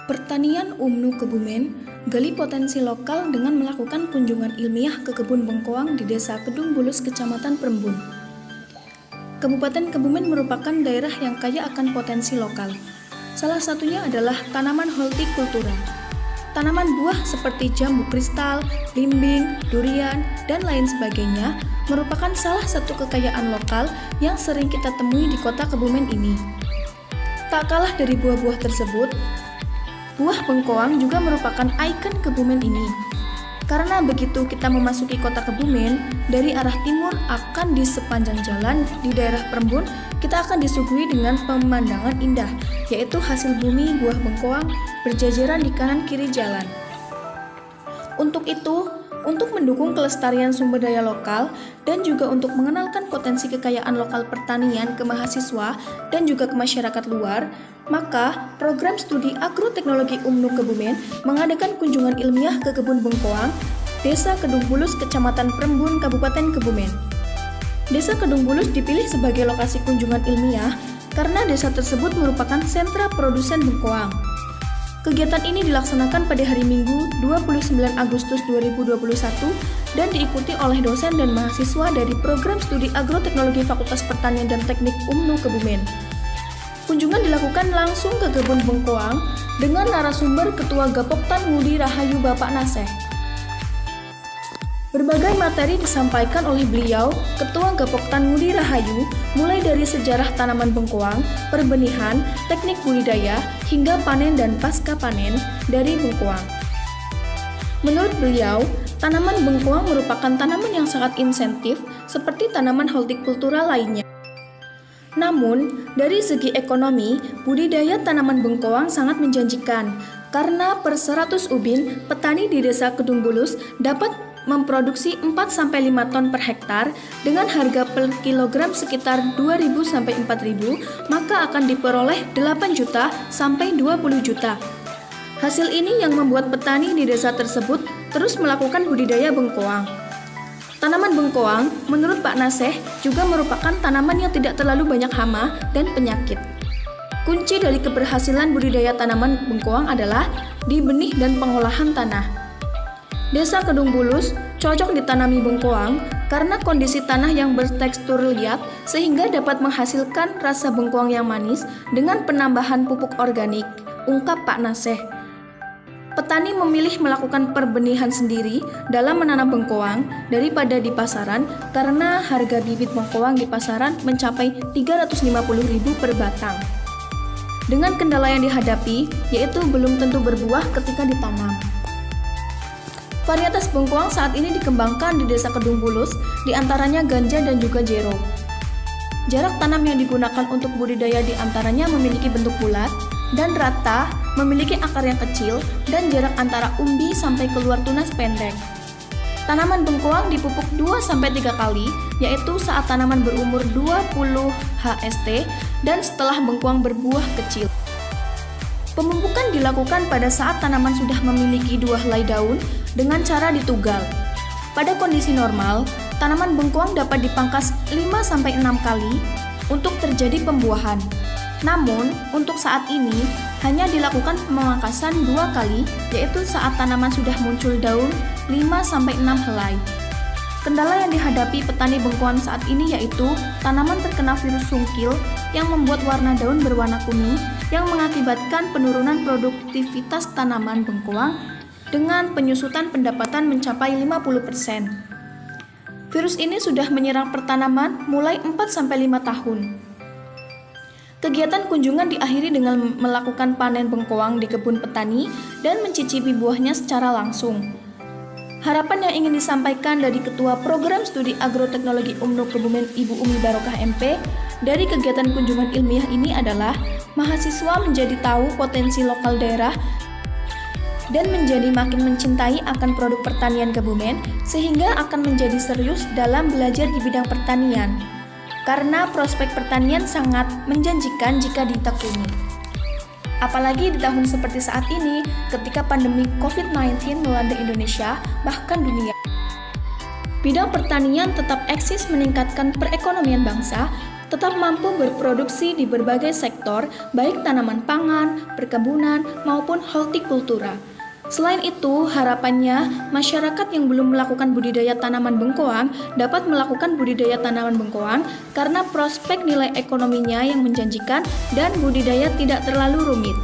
Pertanian UMNU Kebumen gali potensi lokal dengan melakukan kunjungan ilmiah ke kebun bengkoang di Desa Kedung Bulus, Kecamatan Perembun. Kabupaten Kebumen merupakan daerah yang kaya akan potensi lokal. Salah satunya adalah tanaman hortikultura. Tanaman buah seperti jambu kristal, belimbing, durian, dan lain sebagainya merupakan salah satu kekayaan lokal yang sering kita temui di kota Kebumen ini. Tak kalah dari buah-buah tersebut, buah bengkoang juga merupakan ikon Kebumen ini. Karena begitu kita memasuki kota Kebumen, dari arah timur akan di sepanjang jalan di daerah Perembun, kita akan disuguhi dengan pemandangan indah, yaitu hasil bumi buah bengkoang berjajaran di kanan kiri jalan. Untuk itu, untuk mendukung kelestarian sumber daya lokal dan juga untuk mengenalkan potensi kekayaan lokal pertanian ke mahasiswa dan juga ke masyarakat luar, maka program studi agroteknologi UMNU Kebumen mengadakan kunjungan ilmiah ke kebun bengkoang Desa Kedung Bulus, Kecamatan Perembun, Kabupaten Kebumen. Desa Kedung Bulus dipilih sebagai lokasi kunjungan ilmiah karena desa tersebut merupakan sentra produsen bengkoang. Kegiatan ini dilaksanakan pada hari Minggu 29 Agustus 2021 dan diikuti oleh dosen dan mahasiswa dari program studi agroteknologi Fakultas Pertanian dan Teknik UMNU Kebumen. Kunjungan dilakukan langsung ke kebun bengkoang dengan narasumber Ketua Gapoktan Ngudi Rahayu Bapak Naseh. Berbagai materi disampaikan oleh beliau, Ketua Gapoktan Ngudi Rahayu, mulai dari sejarah tanaman bengkoang, perbenihan, teknik budidaya, hingga panen dan pasca panen dari bengkoang. Menurut beliau, tanaman bengkoang merupakan tanaman yang sangat insentif seperti tanaman hortikultura lainnya. Namun, dari segi ekonomi, budidaya tanaman bengkoang sangat menjanjikan karena per 100 ubin, petani di Desa Kedung Bulus dapat memproduksi 4-5 ton per hektar dengan harga per kilogram sekitar 2.000-4.000, maka akan diperoleh 8 juta sampai 20 juta. Hasil ini yang membuat petani di desa tersebut terus melakukan budidaya bengkoang. Tanaman bengkoang, menurut Pak Naseh, juga merupakan tanaman yang tidak terlalu banyak hama dan penyakit. Kunci dari keberhasilan budidaya tanaman bengkoang adalah di benih dan pengolahan tanah. Desa Kedung Bulus cocok ditanami bengkoang karena kondisi tanah yang bertekstur liat sehingga dapat menghasilkan rasa bengkoang yang manis dengan penambahan pupuk organik, ungkap Pak Naseh. Petani memilih melakukan perbenihan sendiri dalam menanam bengkoang daripada di pasaran karena harga bibit bengkoang di pasaran mencapai 350.000 per batang. Dengan kendala yang dihadapi, yaitu belum tentu berbuah ketika ditanam. Varietas bengkoang saat ini dikembangkan di Desa Kedung Bulus, diantaranya ganja dan juga jero. Jarak tanam yang digunakan untuk budidaya diantaranya memiliki bentuk bulat dan rata, memiliki akar yang kecil, dan jarak antara umbi sampai keluar tunas pendek. Tanaman bengkoang dipupuk 2-3 kali, yaitu saat tanaman berumur 20 HST dan setelah bengkoang berbuah kecil. Pemupukan dilakukan pada saat tanaman sudah memiliki 2 helai daun dengan cara ditugal. Pada kondisi normal, tanaman bengkoang dapat dipangkas 5-6 kali untuk terjadi pembuahan. Namun, untuk saat ini hanya dilakukan pemangkasan 2 kali, yaitu saat tanaman sudah muncul daun 5-6 helai. Kendala yang dihadapi petani bengkoang saat ini yaitu tanaman terkena virus sungkil yang membuat warna daun berwarna kuning yang mengakibatkan penurunan produktivitas tanaman bengkoang dengan penyusutan pendapatan mencapai 50%. Virus ini sudah menyerang pertanaman mulai 4-5 tahun. Kegiatan kunjungan diakhiri dengan melakukan panen bengkoang di kebun petani dan mencicipi buahnya secara langsung. Harapan yang ingin disampaikan dari Ketua Program Studi Agroteknologi UMNU Kebumen Ibu Umi Barokah MP dari kegiatan kunjungan ilmiah ini adalah mahasiswa menjadi tahu potensi lokal daerah dan menjadi makin mencintai akan produk pertanian Kebumen sehingga akan menjadi serius dalam belajar di bidang pertanian. Karena prospek pertanian sangat menjanjikan jika ditekuni. Apalagi di tahun seperti saat ini ketika pandemi COVID-19 melanda Indonesia bahkan dunia. Bidang pertanian tetap eksis meningkatkan perekonomian bangsa, tetap mampu berproduksi di berbagai sektor, baik tanaman pangan, perkebunan, maupun hortikultura. Selain itu, harapannya masyarakat yang belum melakukan budidaya tanaman bengkoang dapat melakukan budidaya tanaman bengkoang karena prospek nilai ekonominya yang menjanjikan dan budidaya tidak terlalu rumit.